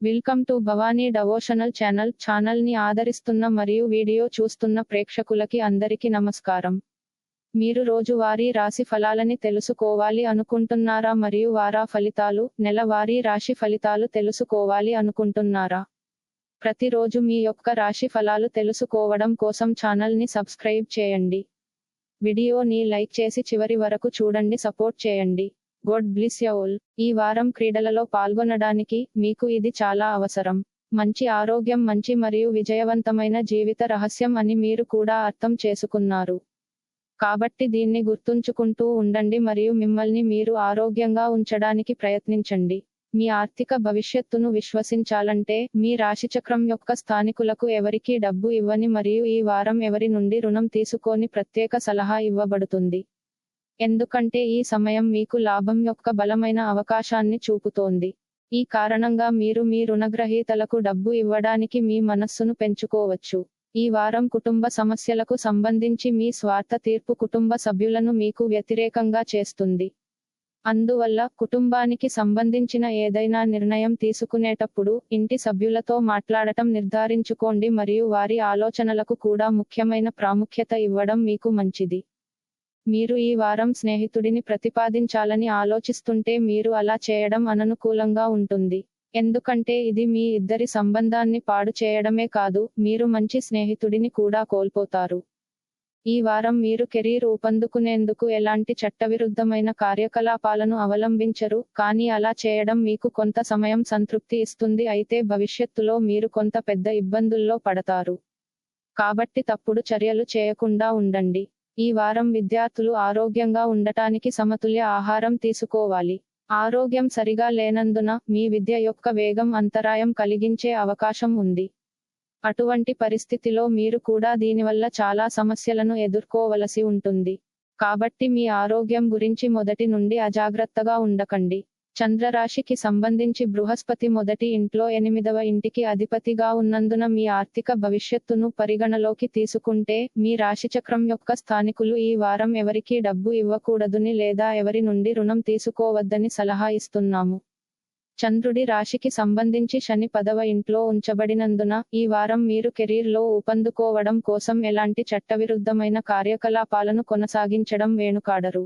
Welcome to Bhavani devotional channel ని ఆదరిస్తున్న మరియు వీడియో చూస్తున్న ప్రేక్షకులకి అందరికీ నమస్కారం. మీరు రోజువారీ రాశి ఫలాలని తెలుసుకోవాలి అనుకుంటున్నారా మరియు వార ఫలితాలు, నెలవారీ రాశి ఫలితాలు తెలుసుకోవాలి అనుకుంటున్నారా? ప్రతిరోజు మీ యొక్క రాశి ఫలాలు తెలుసుకోవడం కోసం ఛానల్ ని సబ్స్క్రైబ్ చేయండి. వీడియోని లైక్ చేసి చివరి వరకు చూడండి, సపోర్ట్ చేయండి. God bless you all. ఈ వారం క్రీడలలో పాల్గొనడానికి మీకు ఇది చాలా అవసరం. మంచి ఆరోగ్యం మంచి మరియు విజయవంతమైన జీవిత రహస్యం అని మీరు కూడా అర్థం చేసుకున్నారు. కాబట్టి దీన్ని గుర్తుంచుకుంటూ ఉండండి మరియు మిమ్మల్ని మీరు ఆరోగ్యంగా ఉంచడానికి ప్రయత్నించండి. మీ ఆర్థిక భవిష్యత్తును విశ్వసించాలంటే మీ రాశిచక్రం యొక్క స్థానికులకు ఎవరికీ డబ్బు ఇవ్వని మరియు ఈ వారం ఎవరి నుండి రుణం తీసుకోని ప్రత్యేక సలహా ఇవ్వబడుతుంది. ఎందుకంటే ఈ సమయం మీకు లాభం యొక్క బలమైన అవకాశాన్ని చూపుతోంది. ఈ కారణంగా మీరు మీ రుణగ్రహీతలకు డబ్బు ఇవ్వడానికి మీ మనస్సును పెంచుకోవచ్చు. ఈ వారం కుటుంబ సమస్యలకు సంబంధించి మీ స్వార్థ తీర్పు కుటుంబ సభ్యులను మీకు వ్యతిరేకంగా చేస్తుంది. అందువల్ల కుటుంబానికి సంబంధించిన ఏదైనా నిర్ణయం తీసుకునేటప్పుడు ఇంటి సభ్యులతో మాట్లాడటం నిర్ధారించుకోండి మరియు వారి ఆలోచనలకు కూడా ముఖ్యమైన ప్రాముఖ్యత ఇవ్వడం మీకు మంచిది. మీరు ఈ వారం స్నేహితుడిని ప్రతిపాదించాలని ఆలోచిస్తుంటే మీరు అలా చేయడం అననుకూలంగా ఉంటుంది. ఎందుకంటే ఇది మీ ఇద్దరి సంబంధాన్ని పాడు చేయడమే కాదు, మీరు మంచి స్నేహితుడిని కూడా కోల్పోతారు. ఈ వారం మీరు కెరీర్ ఊపందుకునేందుకు ఎలాంటి చట్టవిరుద్ధమైన కార్యకలాపాలను అవలంబించరు, కానీ అలా చేయడం మీకు కొంత సమయం సంతృప్తి ఇస్తుంది, అయితే భవిష్యత్తులో మీరు కొంత పెద్ద ఇబ్బందుల్లో పడతారు. కాబట్టి తప్పుడు చర్యలు చేయకుండా ఉండండి. ఈ వారం విద్యార్థులు ఆరోగ్యంగా ఉండటానికి సమతుల్య ఆహారం తీసుకోవాలి. ఆరోగ్యం సరిగా లేనందున మీ విద్య యొక్క వేగం అంతరాయం కలిగించే అవకాశం ఉంది. అటువంటి పరిస్థితిలో మీరు కూడా దీనివల్ల చాలా సమస్యలను ఎదుర్కోవలసి ఉంటుంది. కాబట్టి మీ ఆరోగ్యం గురించి మొదటి నుండి అజాగ్రత్తగా ఉండకండి. చంద్రరాశికి సంబంధించి బృహస్పతి మొదటి ఇంట్లో 8వ ఇంటికి అధిపతిగా ఉన్నందున మీ ఆర్థిక భవిష్యత్తును పరిగణలోకి తీసుకుంటే మీ రాశిచక్రం యొక్క స్థానికులు ఈ వారం ఎవరికీ డబ్బు ఇవ్వకూడదని లేదా ఎవరి నుండి రుణం తీసుకోవద్దని సలహా ఇస్తున్నాము. చంద్రుడి రాశికి సంబంధించి శని 10వ ఇంట్లో ఉంచబడినందున ఈ వారం మీరు కెరీర్లో ఊపందుకోవడం కోసం ఎలాంటి చట్టవిరుద్ధమైన కార్యకలాపాలను కొనసాగించడం వెనుకాడరు.